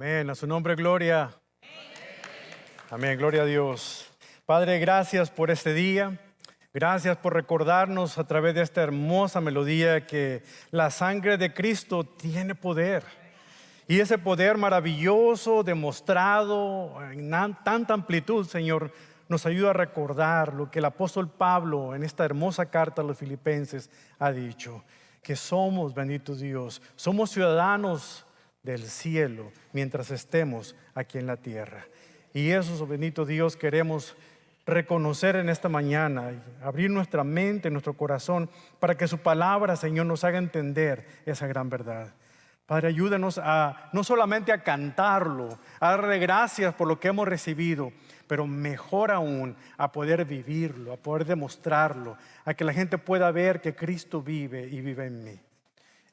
Amén, a su nombre gloria. Amén, gloria a Dios. Padre, gracias por este día. Gracias por recordarnos a través de esta hermosa melodía que la sangre de Cristo tiene poder. Y ese poder maravilloso demostrado en tanta amplitud, Señor, nos ayuda a recordar lo que el apóstol Pablo en esta hermosa carta a los Filipenses ha dicho, que somos, bendito Dios, somos ciudadanos del cielo mientras estemos aquí en la tierra. Y eso, bendito Dios, queremos reconocer en esta mañana, abrir nuestra mente, nuestro corazón, para que su palabra, Señor, nos haga entender esa gran verdad. Padre, ayúdanos a no solamente a cantarlo, a darle gracias por lo que hemos recibido, pero mejor aún a poder vivirlo, a poder demostrarlo, a que la gente pueda ver que Cristo vive y vive en mí.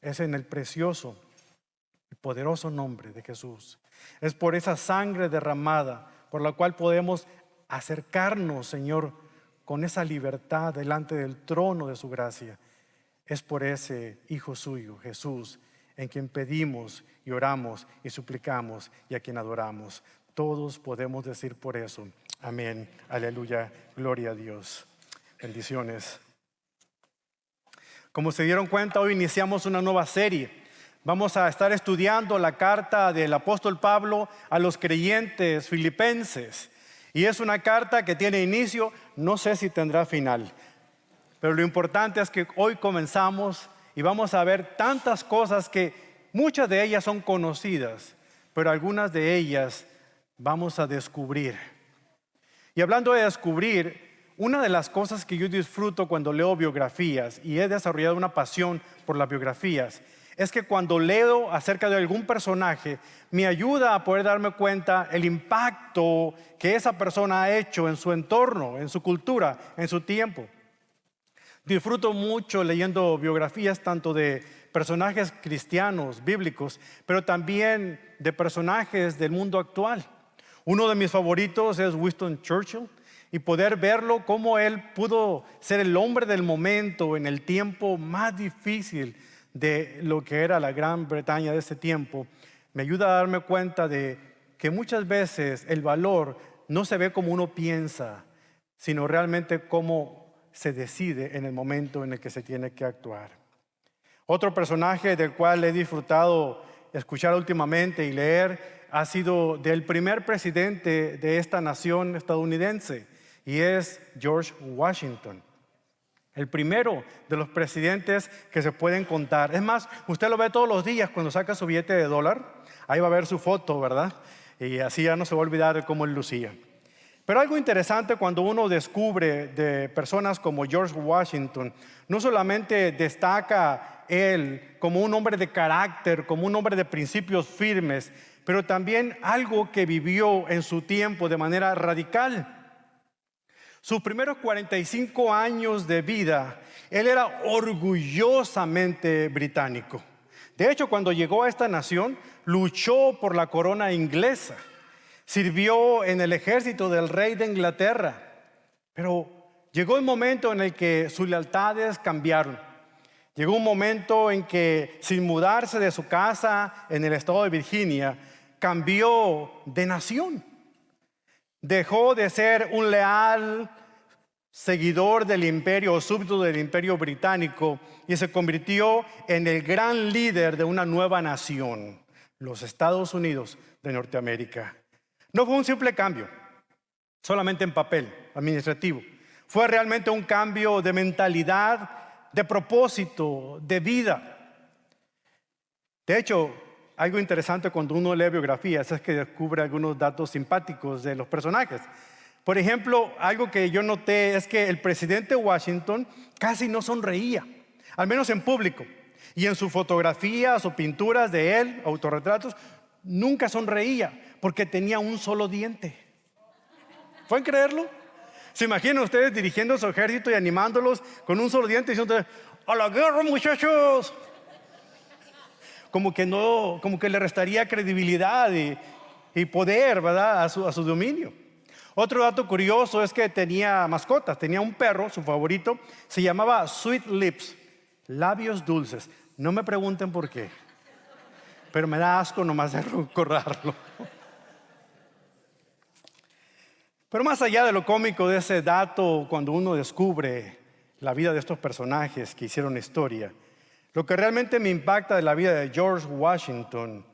Es en el precioso y poderoso nombre de Jesús. Es por esa sangre derramada por la cual podemos acercarnos, Señor, con esa libertad delante del trono de su gracia. Es por ese Hijo suyo, Jesús, en quien pedimos y oramos y suplicamos y a quien adoramos. Todos podemos decir por eso, amén, aleluya, gloria a Dios. Bendiciones. Como se dieron cuenta, hoy iniciamos una nueva serie. Vamos a estar estudiando la carta del apóstol Pablo a los creyentes filipenses. Y es una carta que tiene inicio, no sé si tendrá final. Pero lo importante es que hoy comenzamos y vamos a ver tantas cosas que muchas de ellas son conocidas, pero algunas de ellas vamos a descubrir. Y hablando de descubrir, una de las cosas que yo disfruto cuando leo biografías, y he desarrollado una pasión por las biografías, es que cuando leo acerca de algún personaje, me ayuda a poder darme cuenta el impacto que esa persona ha hecho en su entorno, en su cultura, en su tiempo. Disfruto mucho leyendo biografías tanto de personajes cristianos, bíblicos, pero también de personajes del mundo actual. Uno de mis favoritos es Winston Churchill, y poder verlo cómo él pudo ser el hombre del momento en el tiempo más difícil de lo que era la Gran Bretaña de ese tiempo, me ayuda a darme cuenta de que muchas veces el valor no se ve como uno piensa, sino realmente cómo se decide en el momento en el que se tiene que actuar. Otro personaje del cual he disfrutado escuchar últimamente y leer ha sido del primer presidente de esta nación estadounidense, y es George Washington. El primero de los presidentes que se pueden contar. Es más, usted lo ve todos los días cuando saca su billete de dólar. Ahí va a ver su foto, ¿verdad? Y así ya no se va a olvidar de cómo él lucía. Pero algo interesante cuando uno descubre de personas como George Washington, no solamente destaca él como un hombre de carácter, como un hombre de principios firmes, pero también algo que vivió en su tiempo de manera radical. Sus primeros 45 años de vida, él era orgullosamente británico. De hecho, cuando llegó a esta nación, luchó por la corona inglesa. Sirvió en el ejército del rey de Inglaterra. Pero llegó un momento en el que sus lealtades cambiaron. Llegó un momento en que, sin mudarse de su casa en el estado de Virginia, cambió de nación. Dejó de ser un leal seguidor del imperio o súbdito del imperio británico y se convirtió en el gran líder de una nueva nación, los Estados Unidos de Norteamérica. No fue un simple cambio, solamente en papel, administrativo. Fue realmente un cambio de mentalidad, de propósito, de vida. De hecho, algo interesante cuando uno lee biografías es que descubre algunos datos simpáticos de los personajes. Por ejemplo, algo que yo noté es que el presidente Washington casi no sonreía, al menos en público. Y en sus fotografías o pinturas de él, autorretratos, nunca sonreía porque tenía un solo diente. ¿Pueden creerlo? ¿Se imaginan ustedes dirigiendo a su ejército y animándolos con un solo diente diciendo: ¡a la guerra, muchachos! Como que le restaría credibilidad y poder, ¿verdad?, a su dominio. Otro dato curioso es que tenía mascotas. Tenía un perro, su favorito, se llamaba Sweet Lips, labios dulces. No me pregunten por qué. pero me da asco nomás de recordarlo. Pero más allá de lo cómico de ese dato, cuando uno descubre la vida de estos personajes que hicieron historia, lo que realmente me impacta de la vida de George Washington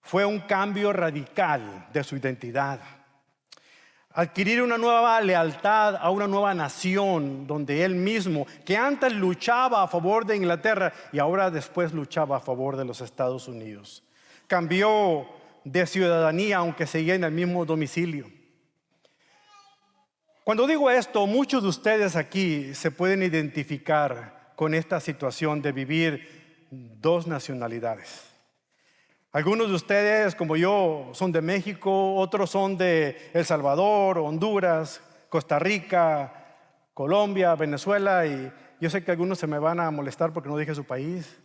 fue un cambio radical de su identidad. Adquirir una nueva lealtad a una nueva nación donde él mismo, que antes luchaba a favor de Inglaterra y ahora después luchaba a favor de los Estados Unidos. Cambió de ciudadanía aunque seguía en el mismo domicilio. Cuando digo esto, muchos de ustedes aquí se pueden identificar con esta situación de vivir dos nacionalidades. Algunos de ustedes, como yo, son de México, otros son de El Salvador, Honduras, Costa Rica, Colombia, Venezuela, y yo sé que algunos se me van a molestar porque no dije su país,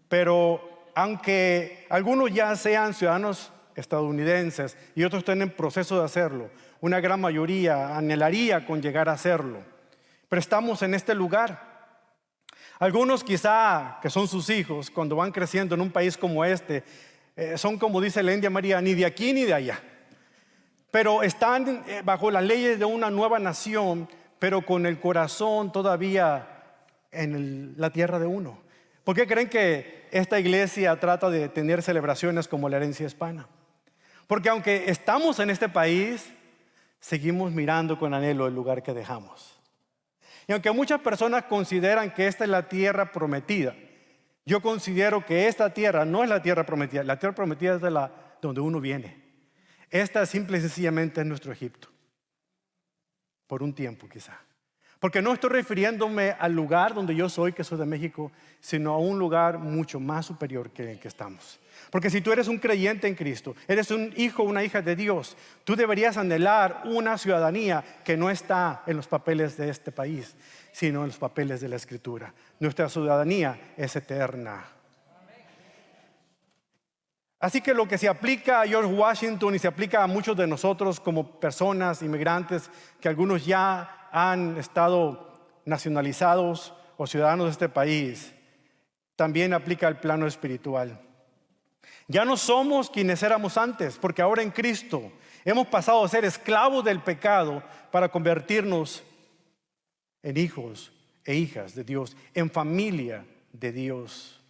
pero aunque algunos ya sean ciudadanos estadounidenses y otros estén en proceso de hacerlo, una gran mayoría anhelaría con llegar a hacerlo, pero estamos en este lugar. Algunos quizá, que son sus hijos, cuando van creciendo en un país como este, son como dice la India María, ni de aquí ni de allá. Pero están bajo las leyes de una nueva nación, pero con el corazón todavía en la tierra de uno. ¿Por qué creen que esta iglesia trata de tener celebraciones como la herencia hispana? Porque aunque estamos en este país, seguimos mirando con anhelo el lugar que dejamos. Y aunque muchas personas consideran que esta es la tierra prometida, yo considero que esta tierra no es la tierra prometida. La tierra prometida es de donde uno viene. Esta simple y sencillamente es nuestro Egipto. Por un tiempo quizá. Porque no estoy refiriéndome al lugar donde yo soy, que soy de México, sino a un lugar mucho más superior que el que estamos. Porque si tú eres un creyente en Cristo, eres un hijo o una hija de Dios, tú deberías anhelar una ciudadanía que no está en los papeles de este país, sino en los papeles de la Escritura. Nuestra ciudadanía es eterna. Así que lo que se aplica a George Washington y se aplica a muchos de nosotros como personas inmigrantes, que algunos ya han estado nacionalizados o ciudadanos de este país, también aplica al plano espiritual. Ya no somos quienes éramos antes, porque ahora en Cristo hemos pasado a ser esclavos del pecado para convertirnos en hijos e hijas de Dios, en familia de Dios.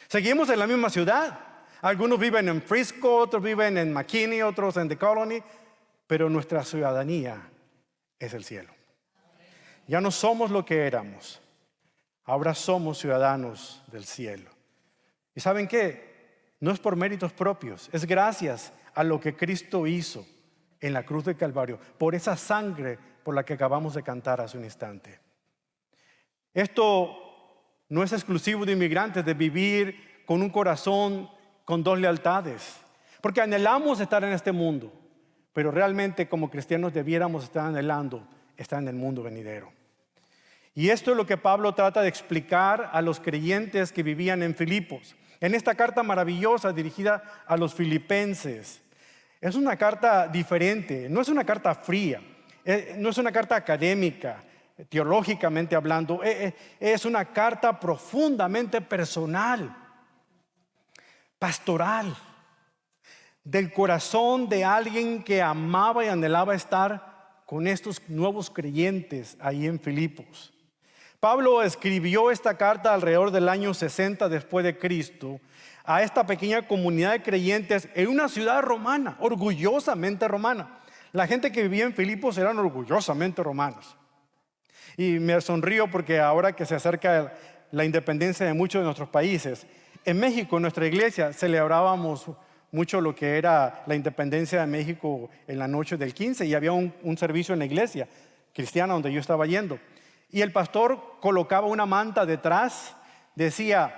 Seguimos en la misma ciudad. Algunos viven en Frisco, otros viven en McKinney, otros en The Colony, pero nuestra ciudadanía es el cielo. Ya no somos lo que éramos, ahora somos ciudadanos del cielo. ¿Y saben qué? No es por méritos propios, es gracias a lo que Cristo hizo en la cruz de Calvario, por esa sangre por la que acabamos de cantar hace un instante. Esto no es exclusivo de inmigrantes, de vivir con un corazón con dos lealtades, porque anhelamos estar en este mundo, pero realmente como cristianos debiéramos estar anhelando estar en el mundo venidero. Y esto es lo que Pablo trata de explicar a los creyentes que vivían en Filipos. En esta carta maravillosa dirigida a los filipenses, es una carta diferente, no es una carta fría, no es una carta académica, teológicamente hablando, es una carta profundamente personal, pastoral, del corazón de alguien que amaba y anhelaba estar con estos nuevos creyentes ahí en Filipos. Pablo escribió esta carta alrededor del año 60 después de Cristo a esta pequeña comunidad de creyentes en una ciudad romana, orgullosamente romana. La gente que vivía en Filipos eran orgullosamente romanos. Y me sonrío porque ahora que se acerca la independencia de muchos de nuestros países, en México, en nuestra iglesia, celebrábamos mucho lo que era la independencia de México en la noche del 15 y había un servicio en la iglesia cristiana donde yo estaba yendo. Y el pastor colocaba una manta detrás, decía,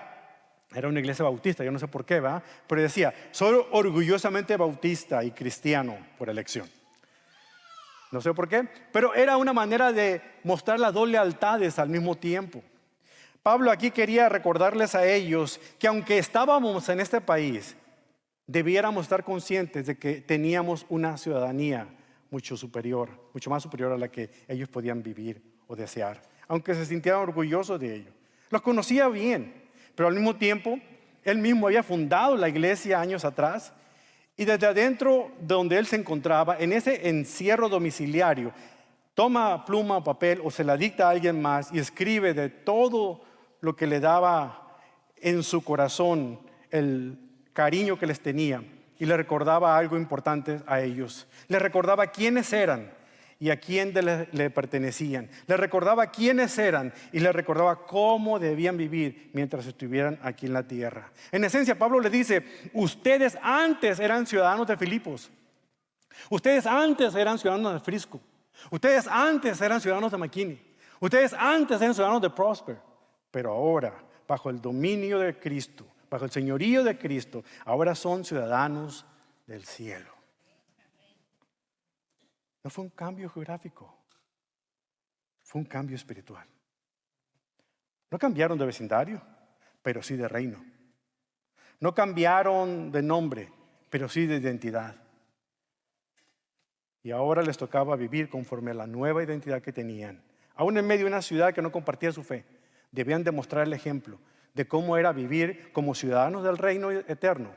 era una iglesia bautista, yo no sé por qué, ¿verdad? Pero decía, soy orgullosamente bautista y cristiano por elección. No sé por qué, pero era una manera de mostrar las dos lealtades al mismo tiempo. Pablo aquí quería recordarles a ellos que aunque estábamos en este país, debiéramos estar conscientes de que teníamos una ciudadanía mucho más superior a la que ellos podían vivir o desear, aunque se sintieran orgullosos de ello. Los conocía bien, pero al mismo tiempo Él mismo había fundado la iglesia años atrás y desde adentro de donde él se encontraba, en ese encierro domiciliario, toma pluma o papel o se la dicta a alguien más y escribe de todo lo que le daba en su corazón, el cariño que les tenía, y le recordaba algo importante a ellos. Les recordaba quiénes eran y a quién le pertenecían. Les recordaba quiénes eran y les recordaba cómo debían vivir mientras estuvieran aquí en la tierra. En esencia, Pablo les dice: ustedes antes eran ciudadanos de Filipos. Ustedes antes eran ciudadanos de Frisco. Ustedes antes eran ciudadanos de McKinney. Ustedes antes eran ciudadanos de Prosper. Pero ahora, bajo el dominio de Cristo, bajo el señorío de Cristo, ahora son ciudadanos del cielo. No fue un cambio geográfico, fue un cambio espiritual. No cambiaron de vecindario, pero sí de reino. No cambiaron de nombre, pero sí de identidad. Y ahora les tocaba vivir conforme a la nueva identidad que tenían. Aún en medio de una ciudad que no compartía su fe, debían demostrar el ejemplo de cómo era vivir como ciudadanos del reino eterno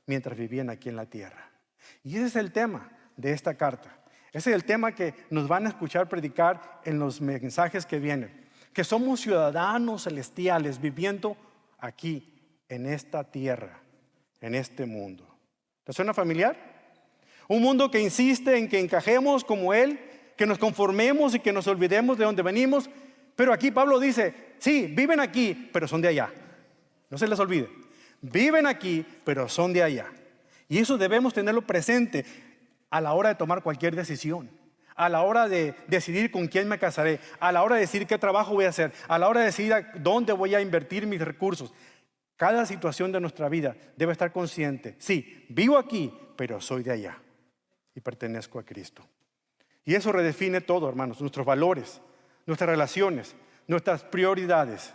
mientras vivían aquí en la tierra. Y ese es el tema de esta carta. Ese es el tema que nos van a escuchar predicar en los mensajes que vienen. Que somos ciudadanos celestiales viviendo aquí, en esta tierra, en este mundo. ¿Te suena familiar? Un mundo que insiste en que encajemos como Él, que nos conformemos y que nos olvidemos de dónde venimos. Pero aquí Pablo dice: sí, viven aquí, pero son de allá. No se les olvide. Viven aquí, pero son de allá. Y eso debemos tenerlo presente a la hora de tomar cualquier decisión, a la hora de decidir con quién me casaré, a la hora de decidir qué trabajo voy a hacer, a la hora de decidir dónde voy a invertir mis recursos. Cada situación de nuestra vida debe estar consciente: sí, vivo aquí, pero soy de allá y pertenezco a Cristo. Y eso redefine todo, hermanos, nuestros valores, nuestras relaciones, nuestras prioridades.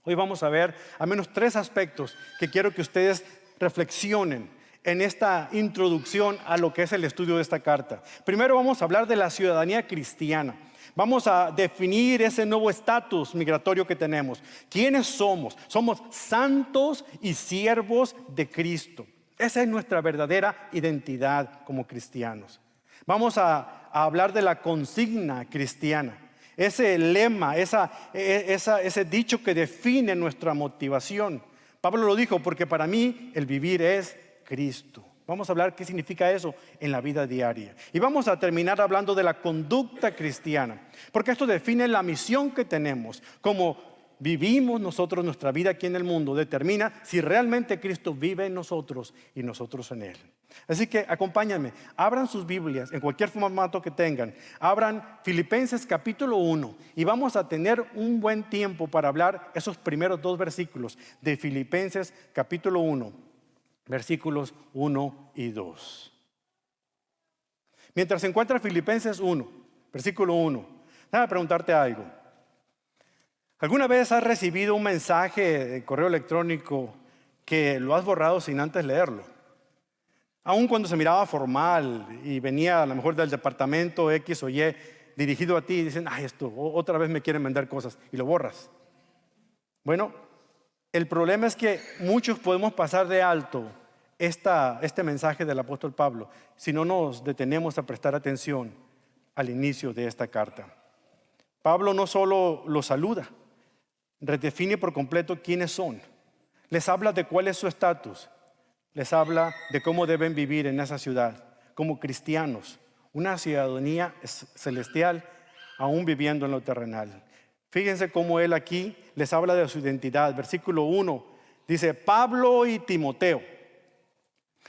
Hoy vamos a ver al menos 3 aspectos que quiero que ustedes reflexionen en esta introducción a lo que es el estudio de esta carta. Primero vamos a hablar de la ciudadanía cristiana. Vamos a definir ese nuevo estatus migratorio que tenemos. ¿Quiénes somos? Somos santos y siervos de Cristo. Esa es nuestra verdadera identidad como cristianos. Vamos a hablar de la consigna cristiana. Ese lema, ese dicho que define nuestra motivación. Pablo lo dijo: porque para mí el vivir es Cristo. Vamos a hablar qué significa eso en la vida diaria. Y vamos a terminar hablando de la conducta cristiana, porque esto define la misión que tenemos. Como vivimos nosotros nuestra vida aquí en el mundo, determina si realmente Cristo vive en nosotros y nosotros en Él. Así que acompáñenme, abran sus Biblias en cualquier formato que tengan. Abran Filipenses capítulo 1 y vamos a tener un buen tiempo para hablar esos primeros 2 versículos de Filipenses capítulo 1. Versículos 1 y 2. Mientras se encuentra Filipenses 1, versículo 1, déjame preguntarte algo. ¿Alguna vez has recibido un mensaje de correo electrónico que lo has borrado sin antes leerlo? Aun cuando se miraba formal y venía a lo mejor del departamento X o Y dirigido a ti y dicen: ay, esto otra vez me quieren vender cosas, y lo borras. Bueno, el problema es que muchos podemos pasar de alto este mensaje del apóstol Pablo si no nos detenemos a prestar atención al inicio de esta carta. Pablo no solo los saluda, redefine por completo quiénes son, les habla de cuál es su estatus, les habla de cómo deben vivir en esa ciudad como cristianos, una ciudadanía celestial aún viviendo en lo terrenal. Fíjense cómo él aquí les habla de su identidad. Versículo 1 dice: Pablo y Timoteo,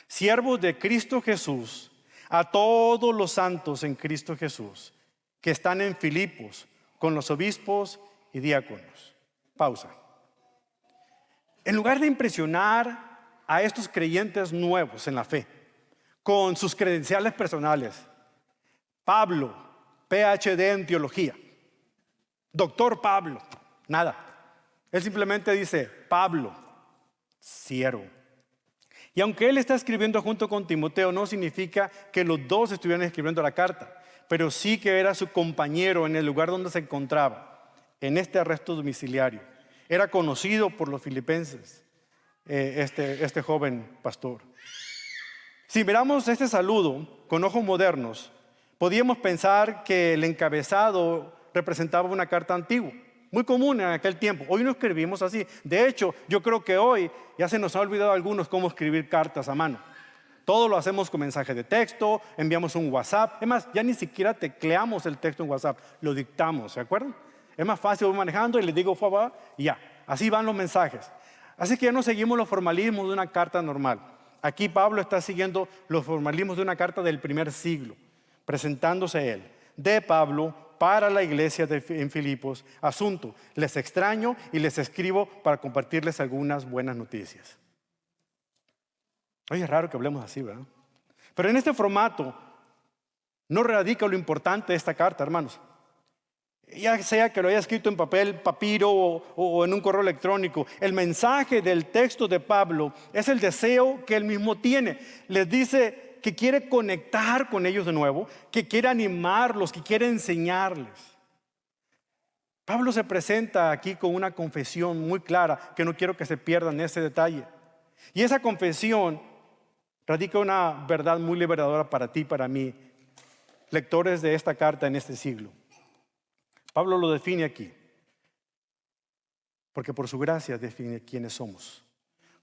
siervos de Cristo Jesús, a todos los santos en Cristo Jesús, que están en Filipos, con los obispos y diáconos. Pausa. En lugar de impresionar a estos creyentes nuevos en la fe, con sus credenciales personales, Pablo, PhD en teología, doctor Pablo, nada. Él simplemente dice: Pablo, siervo. Y aunque él está escribiendo junto con Timoteo, no significa que los dos estuvieran escribiendo la carta, pero sí que era su compañero en el lugar donde se encontraba, en este arresto domiciliario. Era conocido por los filipenses. este joven pastor. Si miramos este saludo con ojos modernos, podríamos pensar que el encabezado representaba una carta antigua, muy común en aquel tiempo. Hoy no escribimos así. De hecho, yo creo que hoy ya se nos ha olvidado a algunos cómo escribir cartas a mano. Todo lo hacemos con mensaje de texto, enviamos un WhatsApp. Es más, ya ni siquiera tecleamos el texto en WhatsApp, lo dictamos, ¿se acuerdan? Es más fácil, voy manejando y le digo favor y ya, así van los mensajes. Así que ya no seguimos los formalismos de una carta normal. Aquí Pablo está siguiendo los formalismos de una carta del primer siglo, presentándose él, de Pablo para la iglesia en Filipos. Asunto: les extraño y les escribo para compartirles algunas buenas noticias. Oye, es raro que hablemos así, ¿verdad? Pero en este formato no radica lo importante de esta carta, hermanos. Ya sea que lo haya escrito en papel, papiro o en un correo electrónico, el mensaje del texto de Pablo es el deseo que él mismo tiene. Les dice que quiere conectar con ellos de nuevo, que quiere animarlos, que quiere enseñarles. Pablo se presenta aquí con una confesión muy clara, que no quiero que se pierdan ese detalle. Y esa confesión radica una verdad muy liberadora para ti y para mí, lectores de esta carta en este siglo. Pablo lo define aquí, porque por su gracia define quiénes somos.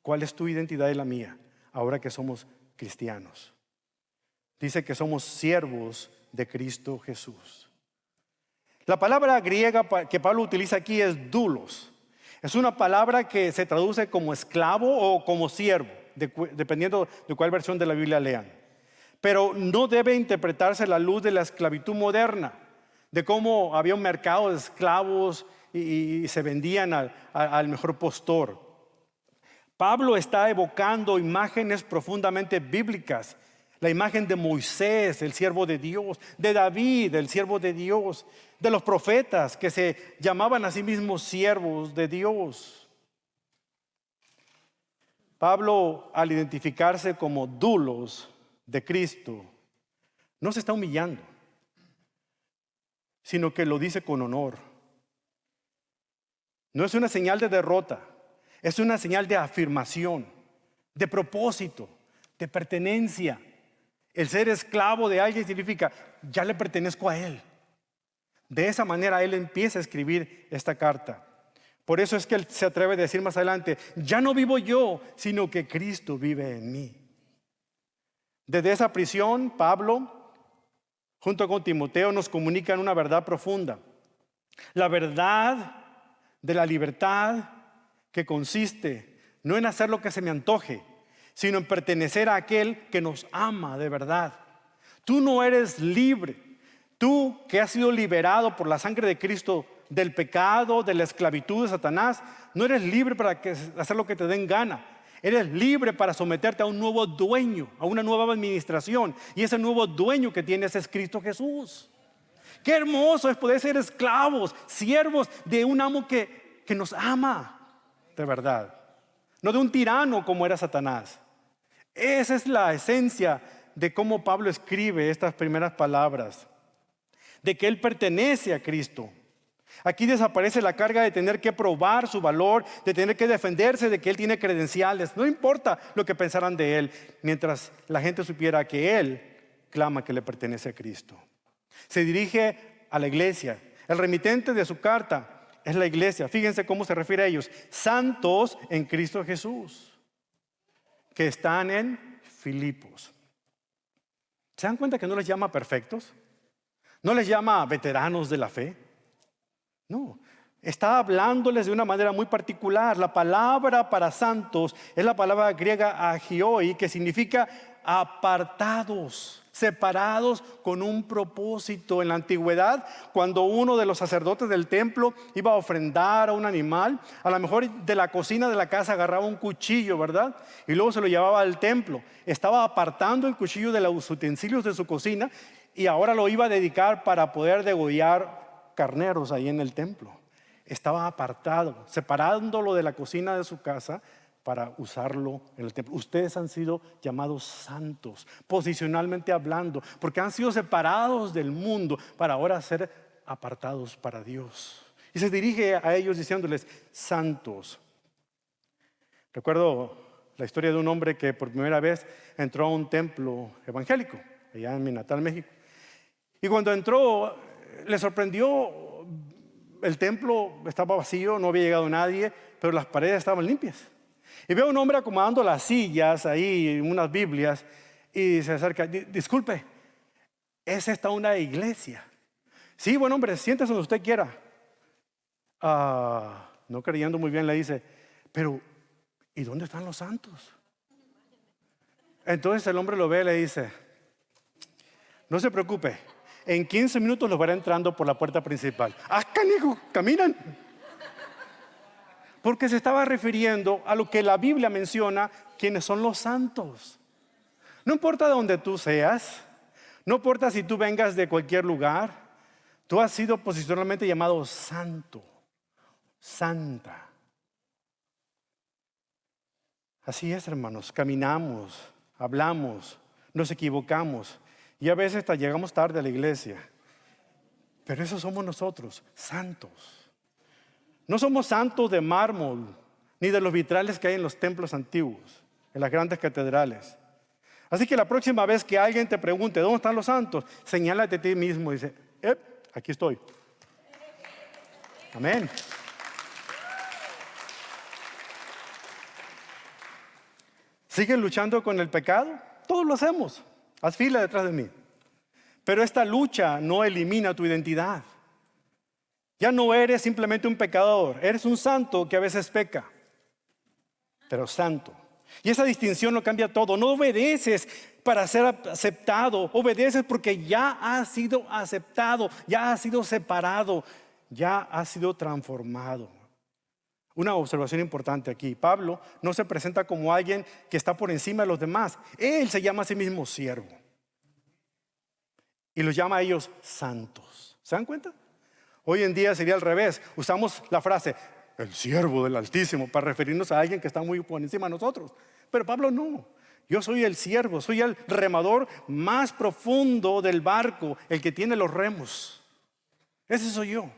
¿Cuál es tu identidad y la mía ahora que somos cristianos? Dice que somos siervos de Cristo Jesús. La palabra griega que Pablo utiliza aquí es doulos. Es una palabra que se traduce como esclavo o como siervo, dependiendo de cuál versión de la Biblia lean. Pero no debe interpretarse a la luz de la esclavitud moderna, de cómo había un mercado de esclavos y se vendían al mejor postor. Pablo está evocando imágenes profundamente bíblicas. La imagen de Moisés, el siervo de Dios, de David, el siervo de Dios, de los profetas que se llamaban a sí mismos siervos de Dios. Pablo, al identificarse como doulos de Cristo, no se está humillando, sino que lo dice con honor. No es una señal de derrota, es una señal de afirmación, de propósito, de pertenencia. El ser esclavo de alguien significa, ya le pertenezco a él. De esa manera él empieza a escribir esta carta. Por eso es que él se atreve a decir más adelante, ya no vivo yo, sino que Cristo vive en mí. Desde esa prisión, Pablo, junto con Timoteo, nos comunican una verdad profunda. La verdad de la libertad que consiste no en hacer lo que se me antoje, sino en pertenecer a aquel que nos ama de verdad. Tú no eres libre. Tú que has sido liberado por la sangre de Cristo del pecado, de la esclavitud de Satanás, no eres libre para hacer lo que te den gana. Eres libre para someterte a un nuevo dueño, a una nueva administración. Y ese nuevo dueño que tienes es Cristo Jesús. Qué hermoso es poder ser esclavos, siervos de un amo que nos ama de verdad. No de un tirano como era Satanás. Esa es la esencia de cómo Pablo escribe estas primeras palabras, de que él pertenece a Cristo. Aquí desaparece la carga de tener que probar su valor, de tener que defenderse de que él tiene credenciales. No importa lo que pensaran de él, mientras la gente supiera que él clama que le pertenece a Cristo. Se dirige a la iglesia. El remitente de su carta es la iglesia. Fíjense cómo se refiere a ellos: santos en Cristo Jesús, que están en Filipos. ¿Se dan cuenta que no les llama perfectos? ¿No les llama veteranos de la fe? No, está hablándoles de una manera muy particular. La palabra para santos es la palabra griega agioi, que significa apartados, separados con un propósito. En la antigüedad, cuando uno de los sacerdotes del templo iba a ofrendar a un animal, a lo mejor de la cocina de la casa agarraba un cuchillo, ¿verdad? Y luego se lo llevaba al templo. Estaba apartando el cuchillo de los utensilios de su cocina y ahora lo iba a dedicar para poder degollar carneros ahí en el templo. Estaba apartado, separándolo de la cocina de su casa para usarlo en el templo. Ustedes han sido llamados santos, posicionalmente hablando, porque han sido separados del mundo para ahora ser apartados para Dios. Y se dirige a ellos diciéndoles: santos. Recuerdo la historia de un hombre que por primera vez entró a un templo evangélico, allá en mi natal México. Y cuando entró, le sorprendió, el templo estaba vacío, no había llegado nadie, pero las paredes estaban limpias. Y ve a un hombre acomodando las sillas ahí, unas Biblias, y se acerca, disculpe, ¿es esta una iglesia? Sí, buen hombre, siéntese donde usted quiera. No creyendo muy bien le dice, pero ¿y dónde están los santos? Entonces el hombre lo ve y le dice, no se preocupe, en 15 minutos los verá entrando por la puerta principal. Canijo, caminan. Porque se estaba refiriendo a lo que la Biblia menciona, quienes son los santos. No importa de donde tú seas, no importa si tú vengas de cualquier lugar, tú has sido posicionalmente llamado santo, santa. Así es, hermanos, caminamos, hablamos, nos equivocamos y a veces hasta llegamos tarde a la iglesia. Pero eso somos nosotros, santos. No somos santos de mármol, ni de los vitrales que hay en los templos antiguos, en las grandes catedrales. Así que la próxima vez que alguien te pregunte, ¿dónde están los santos? Señálate a ti mismo y dice, aquí estoy. Amén. ¿Sigues luchando con el pecado? Todos lo hacemos. Haz fila detrás de mí. Pero esta lucha no elimina tu identidad. Ya no eres simplemente un pecador. Eres un santo que a veces peca, pero santo. Y esa distinción lo cambia todo. No obedeces para ser aceptado. Obedeces porque ya has sido aceptado, ya has sido separado, ya has sido transformado. Una observación importante aquí. Pablo no se presenta como alguien que está por encima de los demás. Él se llama a sí mismo siervo. Y los llama a ellos santos. ¿Se dan cuenta? Hoy en día sería al revés. Usamos la frase, el siervo del Altísimo, para referirnos a alguien que está muy por encima de nosotros. Pero Pablo no. Yo soy el siervo, soy el remador más profundo del barco, el que tiene los remos. Ese soy yo.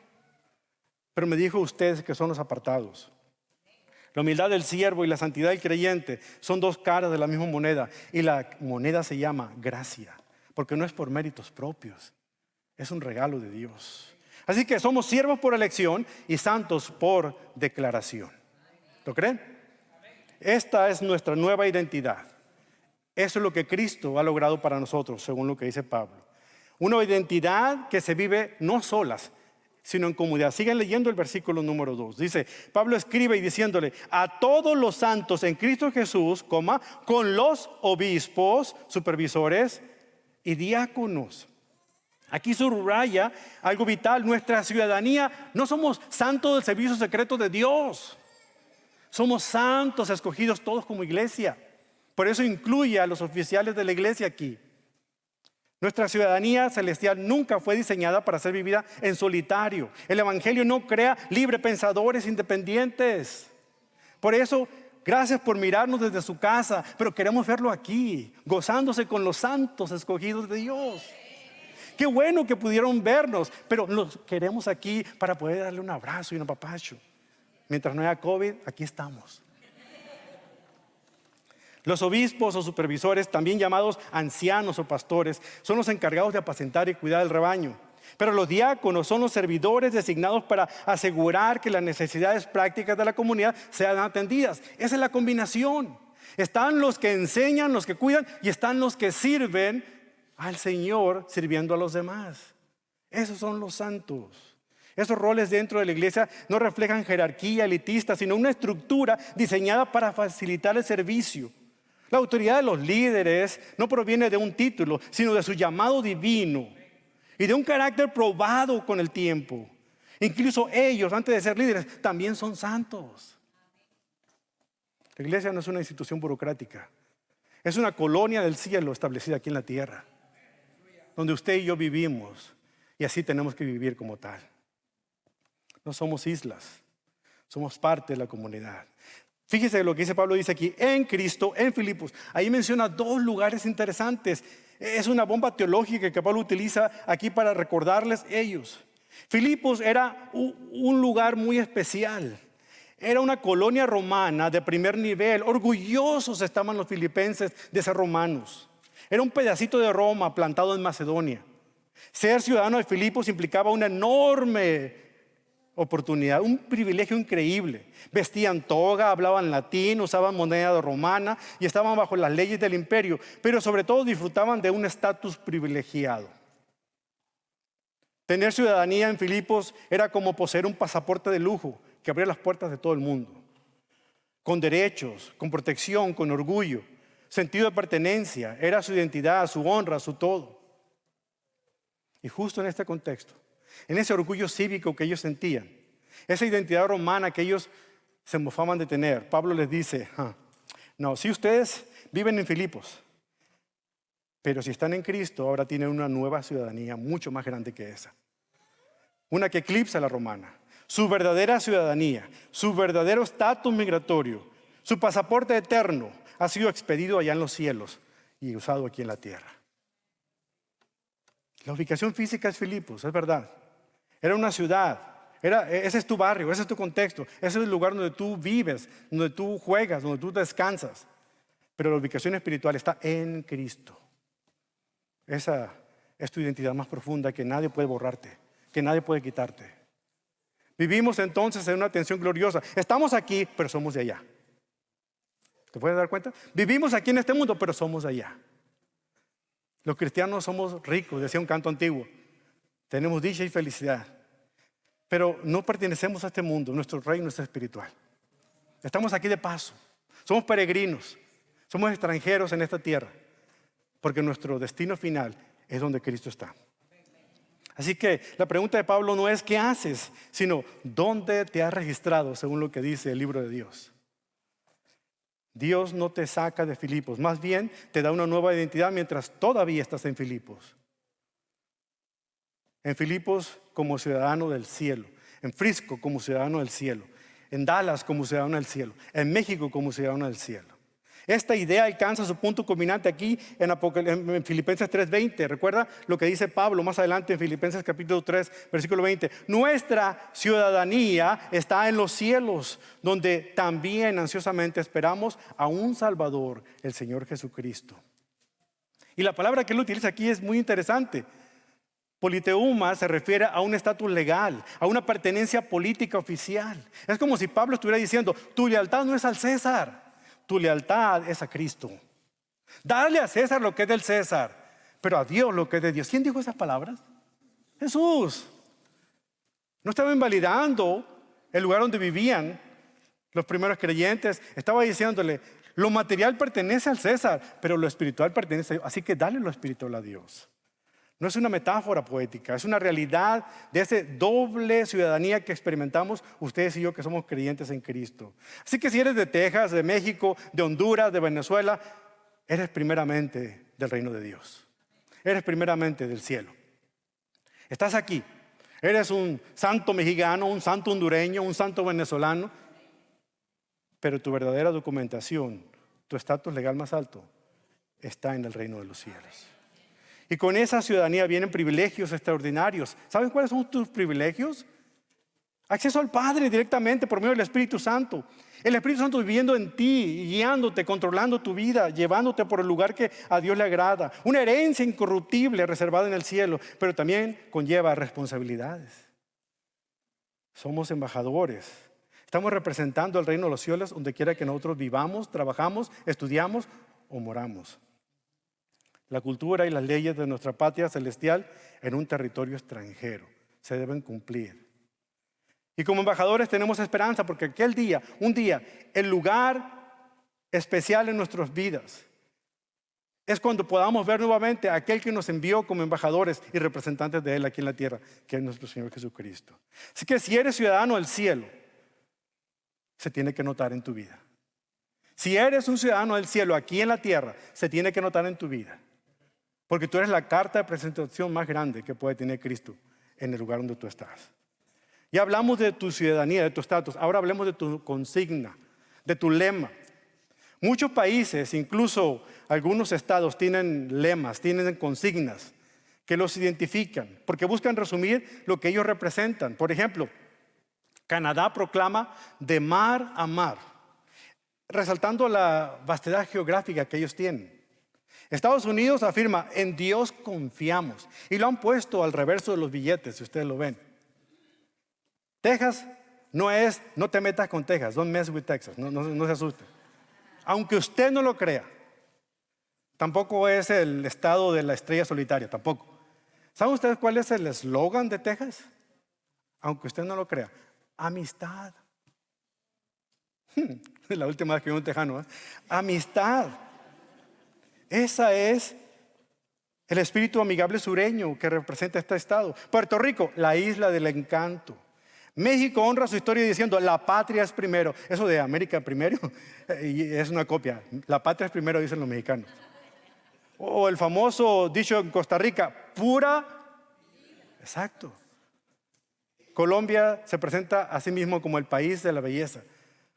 Pero me dijo ustedes que son los apartados. La humildad del siervo y la santidad del creyente son dos caras de la misma moneda. Y la moneda se llama gracia, porque no es por méritos propios, es un regalo de Dios. Así que somos siervos por elección y santos por declaración. ¿Lo creen? Esta es nuestra nueva identidad. Eso es lo que Cristo ha logrado para nosotros, según lo que dice Pablo. Una identidad que se vive no solas, sino en comunidad. Sigan leyendo el versículo número 2. Dice, Pablo escribe y diciéndole, a todos los santos en Cristo Jesús, con los obispos, supervisores y diáconos. Aquí subraya algo vital, nuestra ciudadanía. No somos santos del servicio secreto de Dios. Somos santos escogidos todos como iglesia. Por eso incluye a los oficiales de la iglesia aquí. Nuestra ciudadanía celestial nunca fue diseñada para ser vivida en solitario. El evangelio no crea librepensadores independientes. Por eso, gracias por mirarnos desde su casa, pero queremos verlo aquí, gozándose con los santos escogidos de Dios. Qué bueno que pudieron vernos, pero los queremos aquí para poder darle un abrazo y un apapacho. Mientras no haya COVID, aquí estamos. Los obispos o supervisores, también llamados ancianos o pastores, son los encargados de apacentar y cuidar el rebaño. Pero los diáconos son los servidores designados para asegurar que las necesidades prácticas de la comunidad sean atendidas. Esa es la combinación. Están los que enseñan, los que cuidan, y están los que sirven al Señor sirviendo a los demás. Esos son los santos. Esos roles dentro de la iglesia no reflejan jerarquía elitista, sino una estructura diseñada para facilitar el servicio. La autoridad de los líderes no proviene de un título, sino de su llamado divino y de un carácter probado con el tiempo. Incluso ellos, antes de ser líderes, también son santos. La iglesia no es una institución burocrática, es una colonia del cielo establecida aquí en la tierra, donde usted y yo vivimos, y así tenemos que vivir como tal. No somos islas, somos parte de la comunidad. Fíjese lo que dice Pablo, dice aquí, en Cristo, en Filipos. Ahí menciona dos lugares interesantes. Es una bomba teológica que Pablo utiliza aquí para recordarles ellos. Filipos era un lugar muy especial. Era una colonia romana de primer nivel. Orgullosos estaban los filipenses de ser romanos. Era un pedacito de Roma plantado en Macedonia. Ser ciudadano de Filipos implicaba una enorme oportunidad, un privilegio increíble. Vestían toga, hablaban latín, usaban moneda romana y estaban bajo las leyes del imperio, pero sobre todo disfrutaban de un estatus privilegiado. Tener ciudadanía en Filipos era como poseer un pasaporte de lujo que abría las puertas de todo el mundo, con derechos, con protección, con orgullo, sentido de pertenencia. Era su identidad, su honra, su todo. Y justo en este contexto, en ese orgullo cívico que ellos sentían, esa identidad romana que ellos se mofaban de tener, Pablo les dice, no, si ustedes viven en Filipos, pero si están en Cristo, ahora tienen una nueva ciudadanía mucho más grande que esa. Una que eclipsa a la romana. Su verdadera ciudadanía, su verdadero estatus migratorio, su pasaporte eterno ha sido expedido allá en los cielos y usado aquí en la tierra. La ubicación física es Filipos, es verdad. Era una ciudad, ese es tu barrio, ese es tu contexto, ese es el lugar donde tú vives, donde tú juegas, donde tú descansas. Pero la ubicación espiritual está en Cristo. Esa es tu identidad más profunda que nadie puede borrarte, que nadie puede quitarte. Vivimos entonces en una tensión gloriosa. Estamos aquí, pero somos de allá. ¿Te puedes dar cuenta? Vivimos aquí en este mundo, pero somos de allá. Los cristianos somos ricos, decía un canto antiguo. Tenemos dicha y felicidad. Pero no pertenecemos a este mundo, nuestro reino es espiritual. Estamos aquí de paso. Somos peregrinos. Somos extranjeros en esta tierra. Porque nuestro destino final es donde Cristo está. Así que la pregunta de Pablo no es ¿qué haces? Sino ¿dónde te has registrado según lo que dice el libro de Dios? Dios no te saca de Filipos, más bien te da una nueva identidad mientras todavía estás en Filipos. En Filipos como ciudadano del cielo, en Frisco como ciudadano del cielo, en Dallas como ciudadano del cielo, en México como ciudadano del cielo. Esta idea alcanza su punto culminante aquí en Filipenses 3:20. Recuerda lo que dice Pablo más adelante en Filipenses capítulo 3, versículo 20. Nuestra ciudadanía está en los cielos, donde también ansiosamente esperamos a un Salvador, el Señor Jesucristo. Y la palabra que él utiliza aquí es muy interesante. Politeuma se refiere a un estatus legal, a una pertenencia política oficial. Es como si Pablo estuviera diciendo, tu lealtad no es al César. Tu lealtad es a Cristo. Darle a César lo que es del César, pero a Dios lo que es de Dios. ¿Quién dijo esas palabras? Jesús. No estaba invalidando el lugar donde vivían los primeros creyentes. Estaba diciéndole, lo material pertenece al César, pero lo espiritual pertenece a Dios. Así que dale lo espiritual a Dios. No es una metáfora poética, es una realidad de esa doble ciudadanía que experimentamos ustedes y yo que somos creyentes en Cristo. Así que si eres de Texas, de México, de Honduras, de Venezuela, eres primeramente del reino de Dios. Eres primeramente del cielo. Estás aquí. Eres un santo mexicano, un santo hondureño, un santo venezolano, pero tu verdadera documentación, tu estatus legal más alto, está en el reino de los cielos. Y con esa ciudadanía vienen privilegios extraordinarios. ¿Saben cuáles son tus privilegios? Acceso al Padre directamente por medio del Espíritu Santo. El Espíritu Santo viviendo en ti, guiándote, controlando tu vida, llevándote por el lugar que a Dios le agrada. Una herencia incorruptible reservada en el cielo, pero también conlleva responsabilidades. Somos embajadores. Estamos representando el reino de los cielos donde quiera que nosotros vivamos, trabajamos, estudiamos o moramos. La cultura y las leyes de nuestra patria celestial en un territorio extranjero se deben cumplir. Y como embajadores tenemos esperanza porque aquel día, un día, el lugar especial en nuestras vidas es cuando podamos ver nuevamente a aquel que nos envió como embajadores y representantes de Él aquí en la tierra, que es nuestro Señor Jesucristo. Así que si eres ciudadano del cielo, se tiene que notar en tu vida. Si eres un ciudadano del cielo aquí en la tierra, se tiene que notar en tu vida. Porque tú eres la carta de presentación más grande que puede tener Cristo en el lugar donde tú estás. Ya hablamos de tu ciudadanía, de tu estatus. Ahora hablemos de tu consigna, de tu lema. Muchos países, incluso algunos estados, tienen lemas, tienen consignas que los identifican, porque buscan resumir lo que ellos representan. Por ejemplo, Canadá proclama de mar a mar, resaltando la vastedad geográfica que ellos tienen. Estados Unidos afirma, en Dios confiamos. Y lo han puesto al reverso de los billetes, si ustedes lo ven. Texas no te metas con Texas, don't mess with Texas, no se asuste. Aunque usted no lo crea, tampoco es el estado de la estrella solitaria, tampoco. ¿Saben ustedes cuál es el eslogan de Texas? Aunque usted no lo crea, amistad. La última vez que vi un tejano, amistad. Esa es el espíritu amigable sureño que representa este estado. Puerto Rico, la isla del encanto. México honra su historia diciendo, la patria es primero. Eso de América primero es una copia. La patria es primero, dicen los mexicanos. O el famoso dicho en Costa Rica, pura. Exacto. Colombia se presenta a sí mismo como el país de la belleza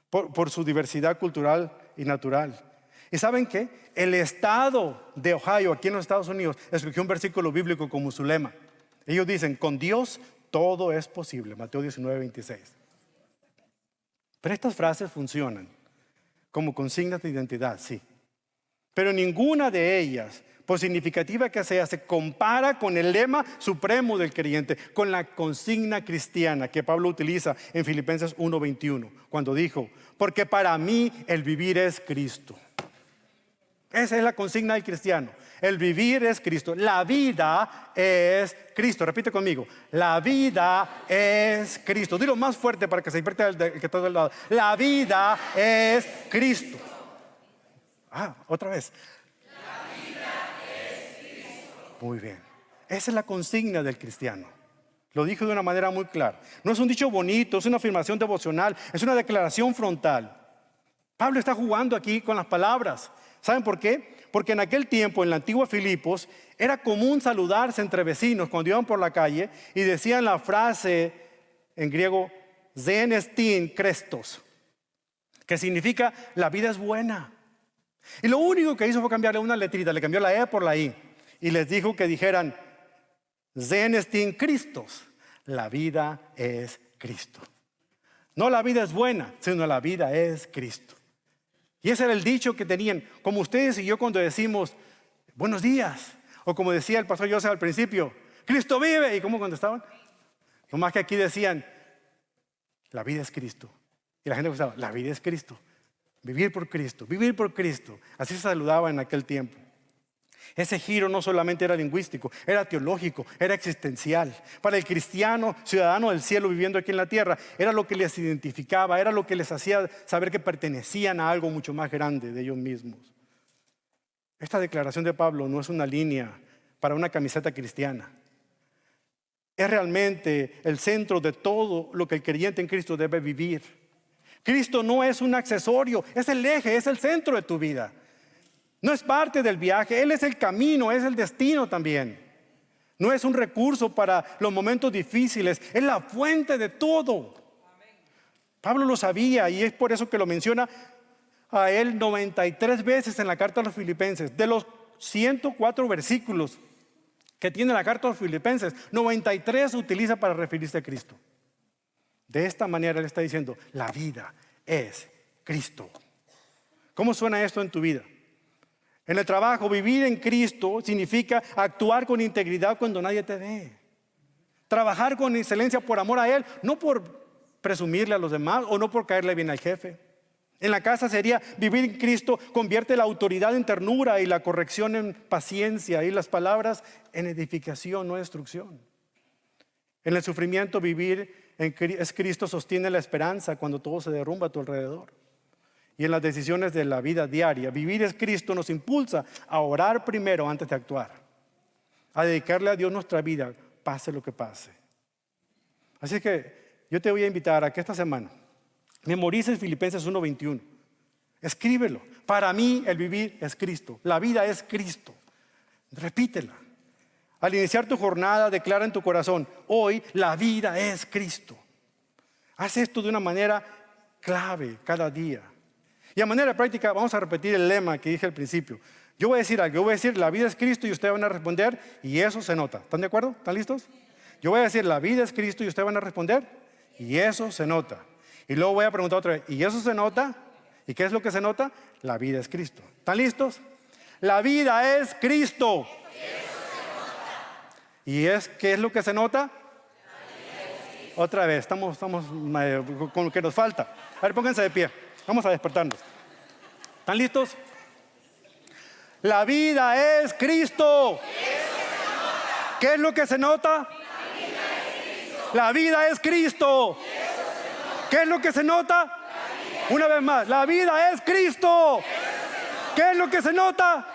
por su diversidad cultural y natural. ¿Y saben qué? El estado de Ohio, aquí en los Estados Unidos, escogió un versículo bíblico como su lema. Ellos dicen, con Dios todo es posible. Mateo 19:26. Pero estas frases funcionan como consignas de identidad, sí. Pero ninguna de ellas, por significativa que sea, se compara con el lema supremo del creyente, con la consigna cristiana que Pablo utiliza en Filipenses 1:21, cuando dijo, porque para mí el vivir es Cristo. Esa es la consigna del cristiano. El vivir es Cristo. La vida es Cristo. Repite conmigo. La vida es Cristo. Dilo más fuerte para que se despierte el que está del lado. La vida es Cristo. Otra vez. La vida es Cristo. Muy bien. Esa es la consigna del cristiano. Lo dijo de una manera muy clara. No es un dicho bonito, es una afirmación devocional, es una declaración frontal. Pablo está jugando aquí con las palabras. ¿Saben por qué? Porque en aquel tiempo, en la antigua Filipos, era común saludarse entre vecinos cuando iban por la calle y decían la frase en griego, Zen estin Christos, que significa la vida es buena. Y lo único que hizo fue cambiarle una letrita, le cambió la E por la I y les dijo que dijeran Zen estin Christos, la vida es Cristo. No la vida es buena, sino la vida es Cristo. Y ese era el dicho que tenían, como ustedes y yo cuando decimos buenos días, o como decía el pastor Joseph al principio, Cristo vive. ¿Y cómo contestaban? No más que aquí decían, la vida es Cristo. Y la gente contestaba, la vida es Cristo. Vivir por Cristo, vivir por Cristo. Así se saludaba en aquel tiempo. Ese giro no solamente era lingüístico, era teológico, era existencial. Para el cristiano, ciudadano del cielo viviendo aquí en la tierra, era lo que les identificaba, era lo que les hacía saber que pertenecían a algo mucho más grande de ellos mismos. Esta declaración de Pablo no es una línea para una camiseta cristiana. Es realmente el centro de todo lo que el creyente en Cristo debe vivir. Cristo no es un accesorio, es el eje, es el centro de tu vida. No es parte del viaje, Él es el camino, es el destino también. No es un recurso para los momentos difíciles, es la fuente de todo. Pablo lo sabía y es por eso que lo menciona a él 93 veces en la carta a los Filipenses. De los 104 versículos que tiene la carta a los Filipenses, 93 se utiliza para referirse a Cristo. De esta manera Él está diciendo, la vida es Cristo. ¿Cómo suena esto en tu vida? En el trabajo, vivir en Cristo significa actuar con integridad cuando nadie te ve. Trabajar con excelencia por amor a Él, no por presumirle a los demás o no por caerle bien al jefe. En la casa sería vivir en Cristo, convierte la autoridad en ternura y la corrección en paciencia y las palabras en edificación, no destrucción. En el sufrimiento, vivir es Cristo sostiene la esperanza cuando todo se derrumba a tu alrededor. Y en las decisiones de la vida diaria, vivir es Cristo nos impulsa a orar primero antes de actuar, a dedicarle a Dios nuestra vida, pase lo que pase. Así que yo te voy a invitar a que esta semana memorices Filipenses 1:21. Escríbelo. Para mí el vivir es Cristo, la vida es Cristo. Repítela. Al iniciar tu jornada, declara en tu corazón, hoy la vida es Cristo. Haz esto de una manera clave cada día. Y a manera práctica vamos a repetir el lema que dije al principio. Yo voy a decir algo, yo voy a decir la vida es Cristo y ustedes van a responder y eso se nota. ¿Están de acuerdo? ¿Están listos? Yo voy a decir la vida es Cristo y ustedes van a responder Y eso se nota. Y luego voy a preguntar otra vez, ¿y eso se nota? ¿Y qué es lo que se nota? La vida es Cristo. ¿Están listos? La vida es Cristo. ¿Y qué es lo que se nota? Otra vez, estamos con lo que nos falta. A ver, pónganse de pie. Vamos a despertarnos. ¿Están listos? La vida es Cristo. ¿Qué es lo que se nota? La vida es Cristo. ¿Qué es lo que se nota? Una vez más, la vida es Cristo. ¿Qué es lo que se nota?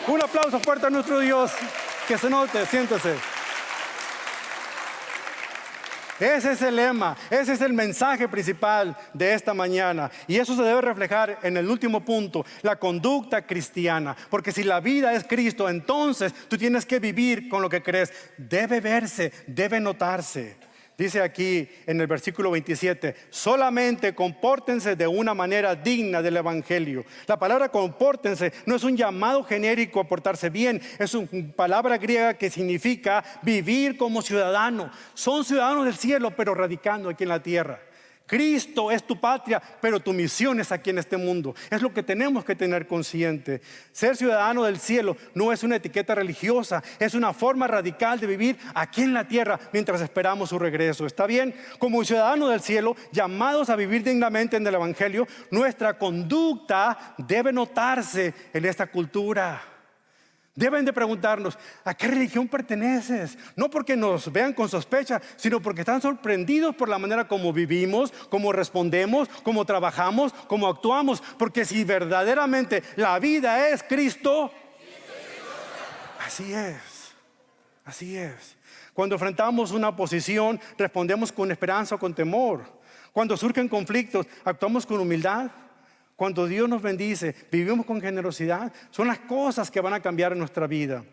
Un aplauso fuerte a nuestro Dios. Que se note, siéntese. Ese es el lema, ese es el mensaje principal de esta mañana. Y eso se debe reflejar en el último punto, la conducta cristiana. Porque si la vida es Cristo, entonces tú tienes que vivir con lo que crees. Debe verse, debe notarse. Dice aquí en el versículo 27, solamente compórtense de una manera digna del evangelio. La palabra compórtense no es un llamado genérico a portarse bien, es una palabra griega que significa vivir como ciudadano. Son ciudadanos del cielo, pero radicando aquí en la tierra. Cristo es tu patria, pero tu misión es aquí en este mundo. Es lo que tenemos que tener consciente. Ser ciudadano del cielo no es una etiqueta religiosa, es una forma radical de vivir aquí en la tierra mientras esperamos su regreso. ¿Está bien? Como ciudadanos del cielo, llamados a vivir dignamente en el evangelio, nuestra conducta debe notarse en esta cultura. Deben de preguntarnos, ¿a qué religión perteneces? No porque nos vean con sospecha, sino porque están sorprendidos por la manera como vivimos, cómo respondemos, cómo trabajamos, cómo actuamos. Porque si verdaderamente la vida es Cristo, así es, así es. Cuando enfrentamos una oposición, respondemos con esperanza o con temor. Cuando surgen conflictos, actuamos con humildad. Cuando Dios nos bendice, vivimos con generosidad. Son las cosas que van a cambiar en nuestra vida.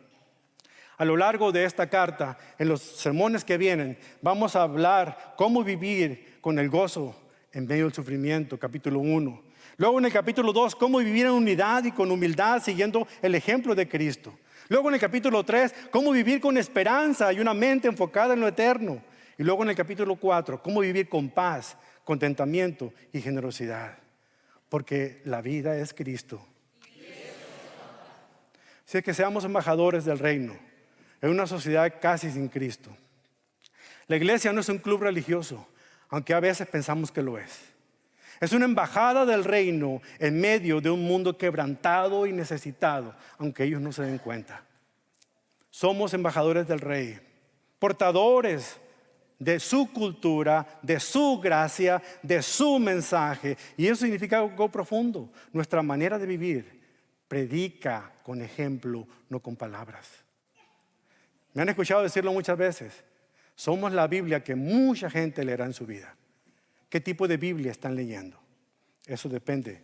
A lo largo de esta carta, en los sermones que vienen, vamos a hablar cómo vivir con el gozo en medio del sufrimiento, capítulo 1. Luego en el capítulo 2, cómo vivir en unidad y con humildad siguiendo el ejemplo de Cristo. Luego en el capítulo 3, cómo vivir con esperanza y una mente enfocada en lo eterno. Y luego en el capítulo 4, cómo vivir con paz, contentamiento y generosidad. Porque la vida es Cristo. Así que seamos embajadores del reino en una sociedad casi sin Cristo. La iglesia no es un club religioso, aunque a veces pensamos que lo es. Es una embajada del reino en medio de un mundo quebrantado y necesitado, aunque ellos no se den cuenta. Somos embajadores del Rey, portadores de su cultura, de su gracia, de su mensaje. Y eso significa algo profundo. Nuestra manera de vivir predica con ejemplo, no con palabras. Me han escuchado decirlo muchas veces. Somos la Biblia que mucha gente leerá en su vida. ¿Qué tipo de Biblia están leyendo? Eso depende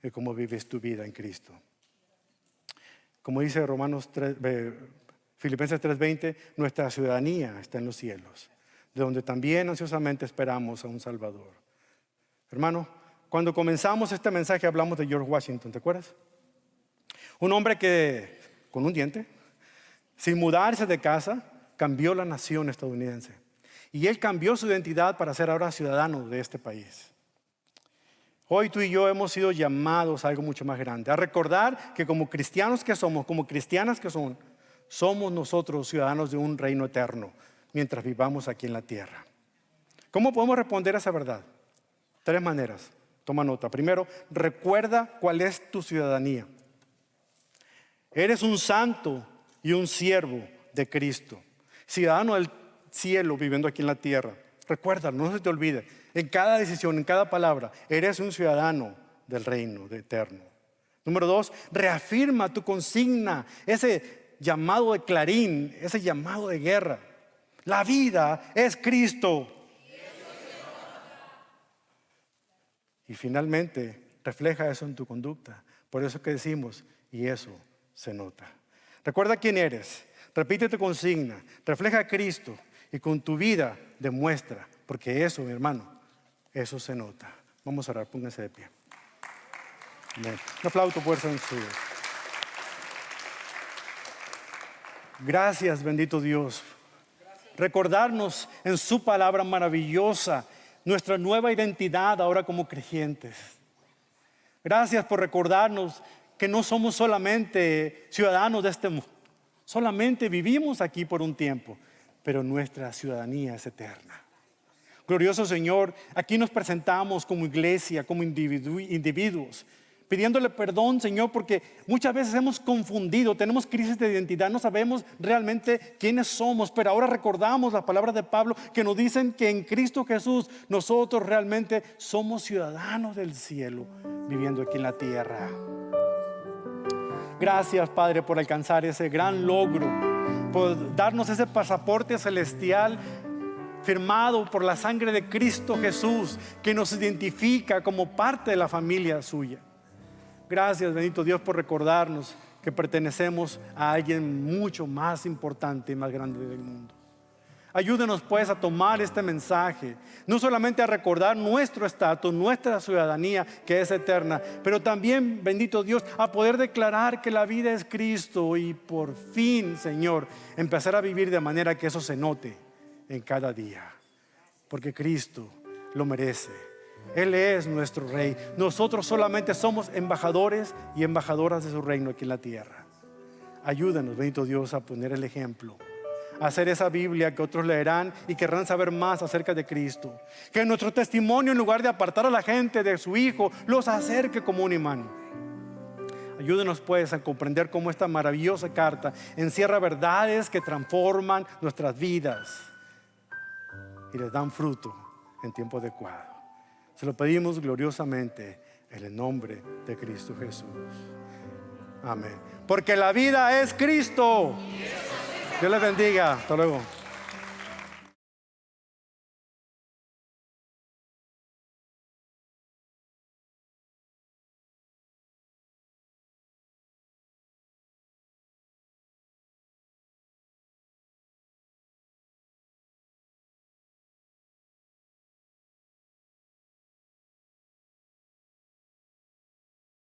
de cómo vives tu vida en Cristo. Como dice Filipenses 3:20, nuestra ciudadanía está en los cielos, de donde también ansiosamente esperamos a un Salvador. Hermano, cuando comenzamos este mensaje hablamos de George Washington, ¿te acuerdas? Un hombre que, con un diente, sin mudarse de casa, cambió la nación estadounidense. Y él cambió su identidad para ser ahora ciudadano de este país. Hoy tú y yo hemos sido llamados a algo mucho más grande, a recordar que como cristianos que somos, como cristianas que somos nosotros ciudadanos de un reino eterno, mientras vivamos aquí en la tierra. ¿Cómo podemos responder a esa verdad? 3 maneras. Toma nota. Primero, recuerda cuál es tu ciudadanía. Eres un santo y un siervo de Cristo, ciudadano del cielo viviendo aquí en la tierra. Recuérdalo, no se te olvide. En cada decisión, en cada palabra, eres un ciudadano del reino eterno. Número 2, reafirma tu consigna, ese llamado de clarín, ese llamado de guerra. La vida es Cristo. Y finalmente, refleja eso en tu conducta. Por eso que decimos, y eso se nota. Recuerda quién eres, repite tu consigna, refleja a Cristo y con tu vida demuestra, porque eso, mi hermano, eso se nota. Vamos a orar, pónganse de pie. Amén. Un aplauso por ser suyo. Gracias, bendito Dios. Recordarnos en su palabra maravillosa nuestra nueva identidad ahora como creyentes. Gracias por recordarnos que no somos solamente ciudadanos de este mundo, solamente vivimos aquí por un tiempo, pero nuestra ciudadanía es eterna. Glorioso Señor, aquí nos presentamos como iglesia, como individuos, pidiéndole perdón, Señor, porque muchas veces hemos confundido, tenemos crisis de identidad, no sabemos realmente quiénes somos, pero ahora recordamos las palabras de Pablo que nos dicen que en Cristo Jesús nosotros realmente somos ciudadanos del cielo, viviendo aquí en la tierra. Gracias, Padre, por alcanzar ese gran logro, por darnos ese pasaporte celestial firmado por la sangre de Cristo Jesús, que nos identifica como parte de la familia suya. Gracias, bendito Dios, por recordarnos que pertenecemos a alguien mucho más importante y más grande del mundo. Ayúdenos pues a tomar este mensaje, no solamente a recordar nuestro estatus, nuestra ciudadanía que es eterna, pero también, bendito Dios, a poder declarar que la vida es Cristo y por fin, Señor, empezar a vivir de manera que eso se note en cada día, porque Cristo lo merece. Él es nuestro Rey. Nosotros solamente somos embajadores y embajadoras de su reino aquí en la tierra. Ayúdanos, bendito Dios, a poner el ejemplo, a hacer esa Biblia que otros leerán y querrán saber más acerca de Cristo. Que nuestro testimonio, en lugar de apartar a la gente de su Hijo, los acerque como un imán. Ayúdenos pues a comprender cómo esta maravillosa carta encierra verdades que transforman nuestras vidas y les dan fruto en tiempo adecuado. Se lo pedimos gloriosamente en el nombre de Cristo Jesús. Amén. Porque la vida es Cristo. Dios les bendiga. Hasta luego.